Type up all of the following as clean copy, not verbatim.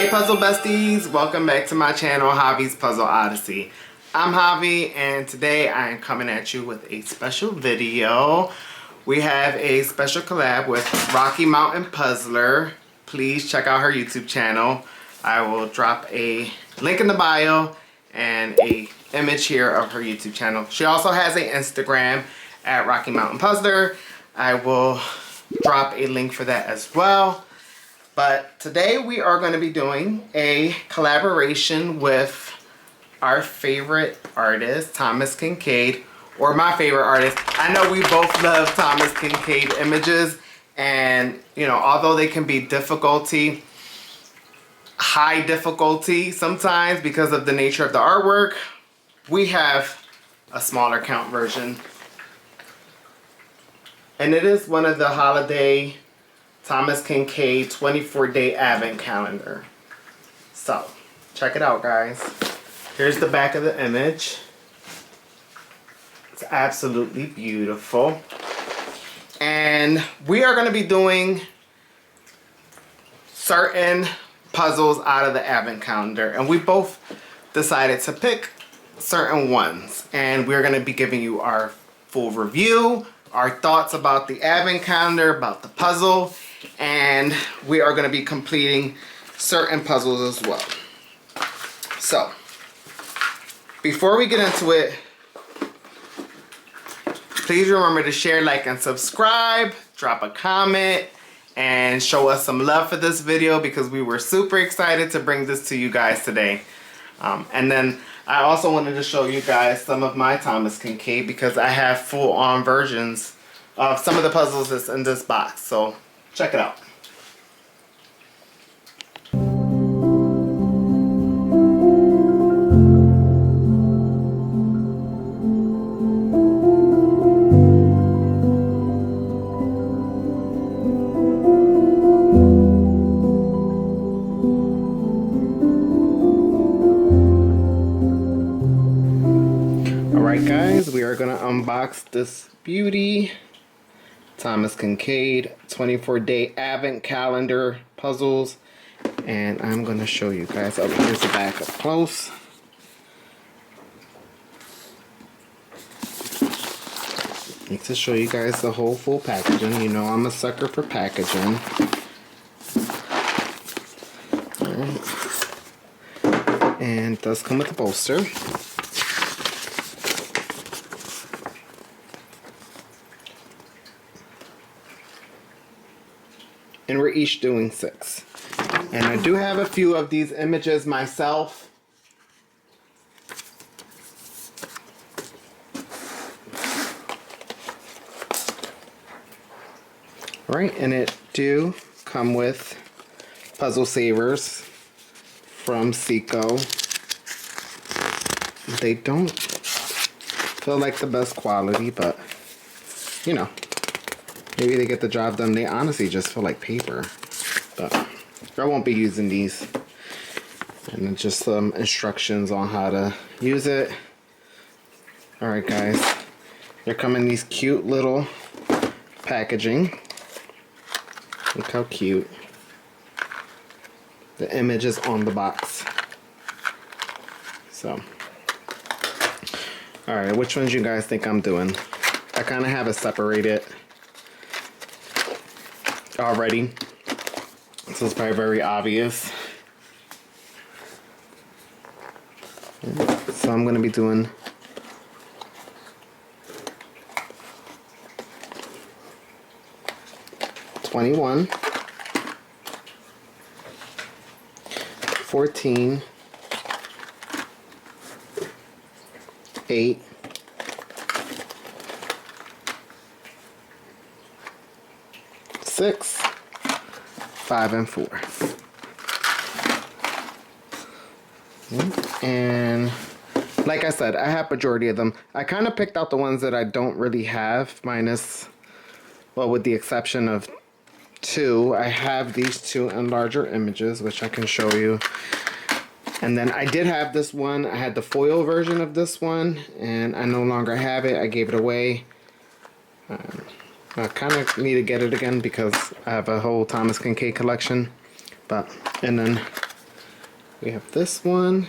Hey puzzle besties, welcome back to my channel, Javi's Puzzle Odyssey. I'm Javi and today I am coming at you with a special video. We have a special collab with Rocky Mountain Puzzler. Please check out her YouTube channel. I will drop a link in the bio and a image here of her YouTube channel. She also has an Instagram at Rocky Mountain Puzzler. I will drop a link for that as well. But today we are going to be doing a collaboration with our favorite artist, Thomas Kinkade, or my favorite artist. I know we both love Thomas Kinkade images, and you know, although they can be high difficulty sometimes because of the nature of the artwork, we have a smaller count version. And it is one of the holiday Thomas Kinkade 24-day advent calendar. So, check it out, guys. Here's the back of the image. It's absolutely beautiful. And we are going to be doing certain puzzles out of the advent calendar. And we both decided to pick certain ones. And we're going to be giving you our full review, our thoughts about the advent calendar, about the puzzle, and we are going to be completing certain puzzles as well. So, before we get into it, please remember to share, like, and subscribe, drop a comment, and show us some love for this video because we were super excited to bring this to you guys today. And then I also wanted to show you guys some of my Thomas Kinkade because I have full-on versions of some of the puzzles that's in this box. So check it out. Alright guys, we are going to unbox this beauty. Thomas Kinkade 24-day advent calendar puzzles, and I'm going to show you guys. Oh, here's the back up close. Need to show you guys the whole full packaging. You know I'm a sucker for packaging. And it does come with a bolster. And we're each doing 6. And I do have a few of these images myself. Right, and it do come with puzzle savers from Seiko. They don't feel like the best quality, but you know, maybe they get the job done. They honestly just feel like paper. But I won't be using these. And just some instructions on how to use it. Alright guys. They're coming in these cute little packaging. Look how cute. The image is on the box. So. Alright, which ones you guys think I'm doing? I kind of have it separated already, so it's probably very obvious. So I'm going to be doing (21), 14, 8, 6, 5, and 4. And like I said, I have majority of them. I kind of picked out the ones that I don't really have, minus, well, with the exception of 2. I have these 2 in larger images, which I can show you. And then I did have this one. I had the foil version of this one, and I no longer have it. I gave it away. I kind of need to get it again because I have a whole Thomas Kinkade collection. And then We have this one.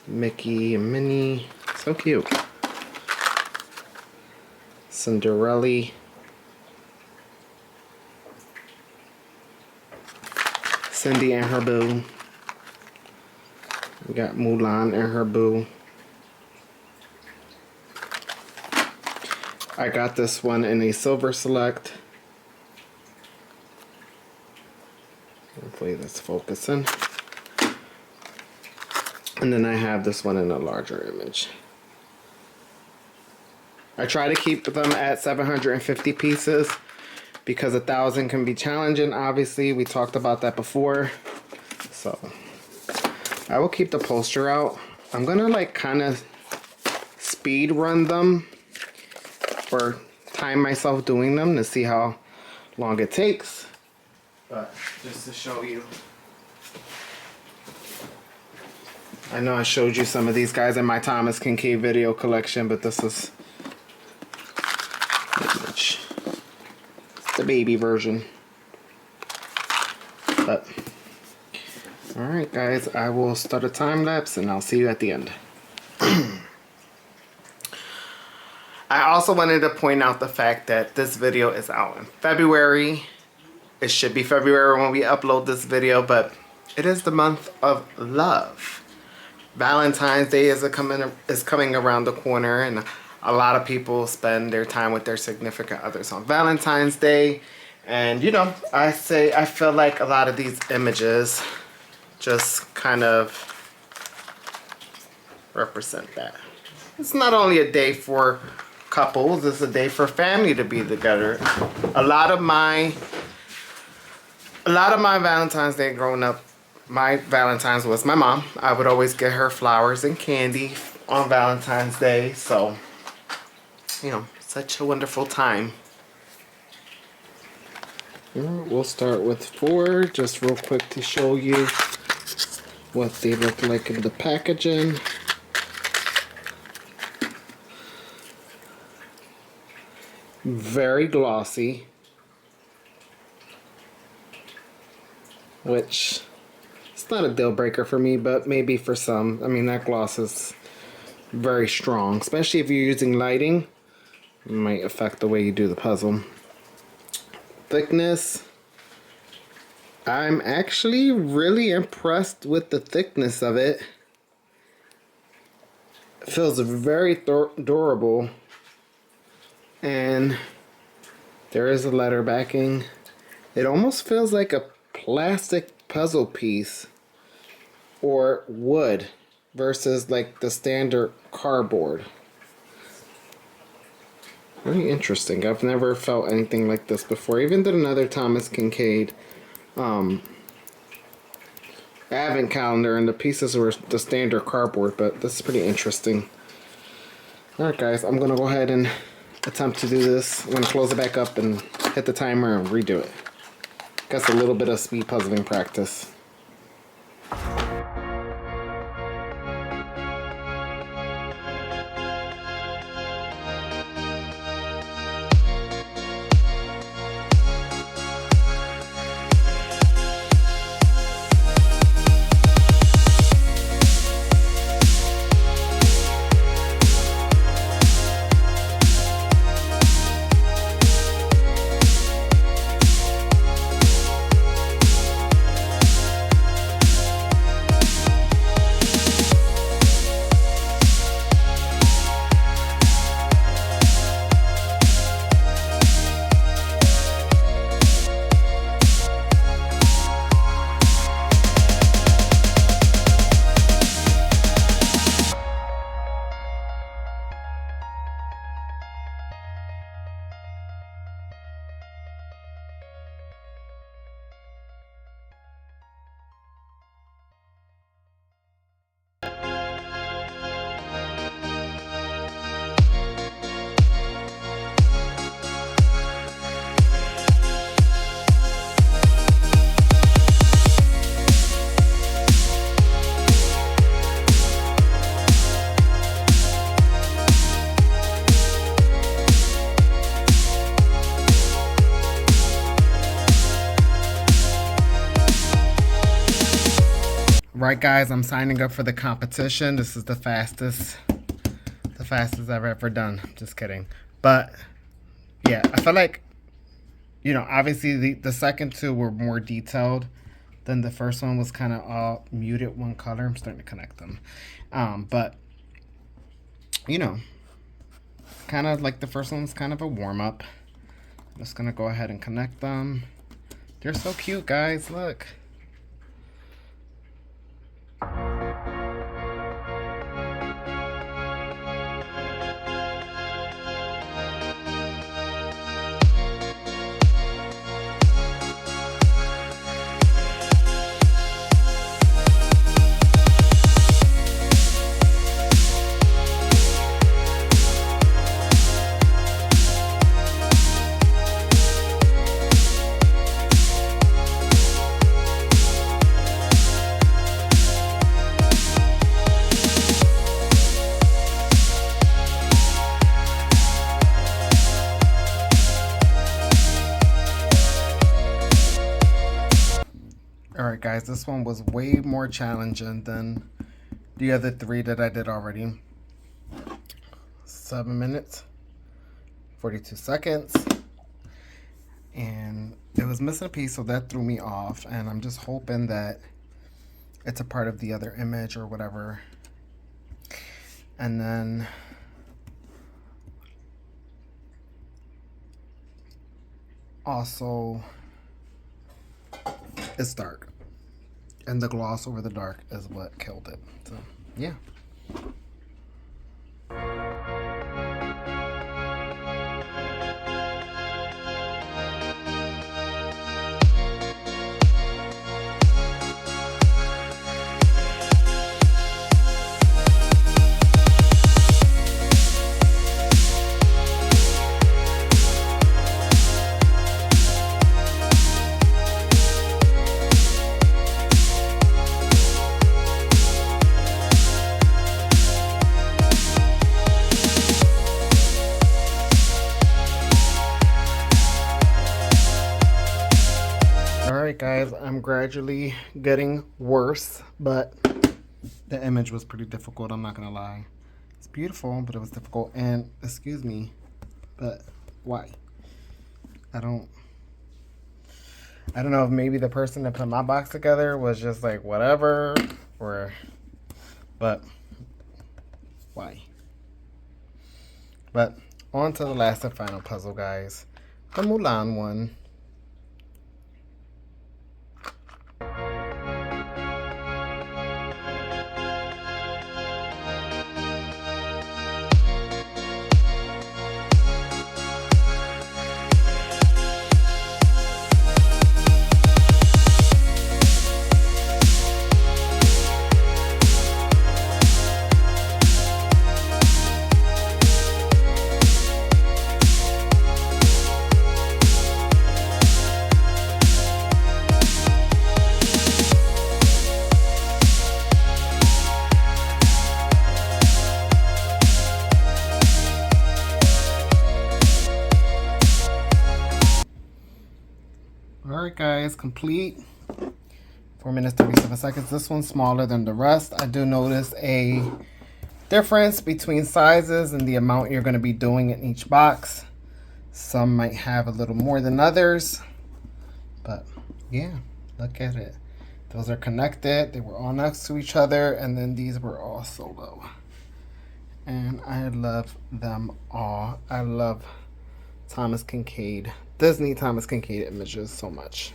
Mickey and Minnie. So cute. Cinderella. Cindy and her boo. We got Mulan and her boo. I got this one in a silver select. Hopefully that's focusing. And then I have this one in a larger image. I try to keep them at 750 pieces because 1,000 can be challenging. Obviously, we talked about that before. So I will keep the poster out. I'm gonna like kind of speed run them or time myself doing them to see how long it takes. But just to show you, I know I showed you some of these guys in my Thomas Kinkade video collection, but this is the baby version. But alright guys, I will start a time lapse and I'll see you at the end. I also wanted to point out the fact that this video is out in February. It should be February when we upload this video, but it is the month of love. Valentine's Day is coming around the corner, and a lot of people spend their time with their significant others on Valentine's Day. And you know, I feel like a lot of these images just kind of represent that. It's not only a day for couples, it's a day for family to be together. A lot of my Valentine's Day growing up, my Valentine's was my mom. I would always get her flowers and candy on Valentine's Day. So, you know, such a wonderful time. We'll start with 4, just real quick to show you what they look like in the packaging. Very glossy, which it's not a deal breaker for me, but maybe for some. I mean, that gloss is very strong, especially if you're using lighting. It might affect the way you do the puzzle. Thickness. I'm actually really impressed with the thickness of it. It feels very durable. And there is a letter backing. It almost feels like a plastic puzzle piece or wood versus like the standard cardboard. Very interesting. I've never felt anything like this before. Even did another Thomas Kinkade advent calendar, and the pieces were the standard cardboard, but this is pretty interesting. Alright guys, I'm gonna go ahead and attempt to do this. I'm gonna close it back up and hit the timer and redo it. Got a little bit of speed puzzling practice. Right, guys, I'm signing up for the competition. This is the fastest I've ever done. Just kidding. But yeah, I feel like, you know, obviously the second two were more detailed than the first one. Was kind of all muted one color. I'm starting to connect them. But you know, kind of like the first one was kind of a warm-up. I'm just gonna go ahead and connect them. They're so cute, guys. Look. Alright guys, this one was way more challenging than the other three that I did already. 7 minutes, 42 seconds. And it was missing a piece, so that threw me off. And I'm just hoping that it's a part of the other image or whatever. And then also, it's dark, and the gloss over the dark is what killed it. So yeah. Alright guys, I'm gradually getting worse, but the image was pretty difficult, I'm not gonna lie. It's beautiful, but it was difficult. And excuse me, but why? I don't know if maybe the person that put my box together was just like whatever, or but why? But on to the last and final puzzle, guys. The Mulan one. Alright guys, complete. 4 minutes 37 seconds. This one's smaller than the rest. I do notice a difference between sizes and the amount you're going to be doing in each box. Some might have a little more than others, but yeah, look at it. Those are connected. They were all next to each other, and then these were all solo. And I love them all. I love Thomas Kinkade, Disney Thomas Kinkade images so much.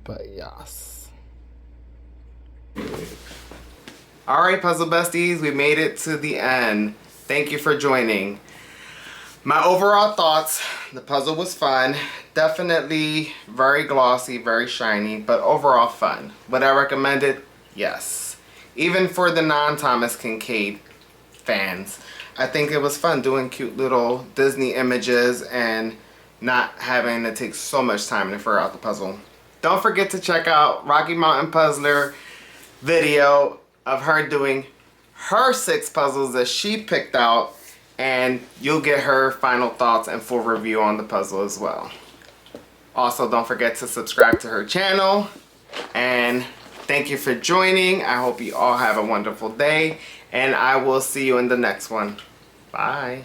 But yes. Alright, puzzle besties, we made it to the end. Thank you for joining. My overall thoughts, the puzzle was fun. Definitely very glossy, very shiny, but overall fun. Would I recommend it? Yes. Even for the non-Thomas Kinkade fans. I think it was fun doing cute little Disney images and not having to take so much time to figure out the puzzle. Don't forget to check out Rocky Mountain Puzzler video of her doing her 6 puzzles that she picked out, and you'll get her final thoughts and full review on the puzzle as well. Also, don't forget to subscribe to her channel, and Thank you for joining. I hope you all have a wonderful day, and I will see you in the next one. Bye.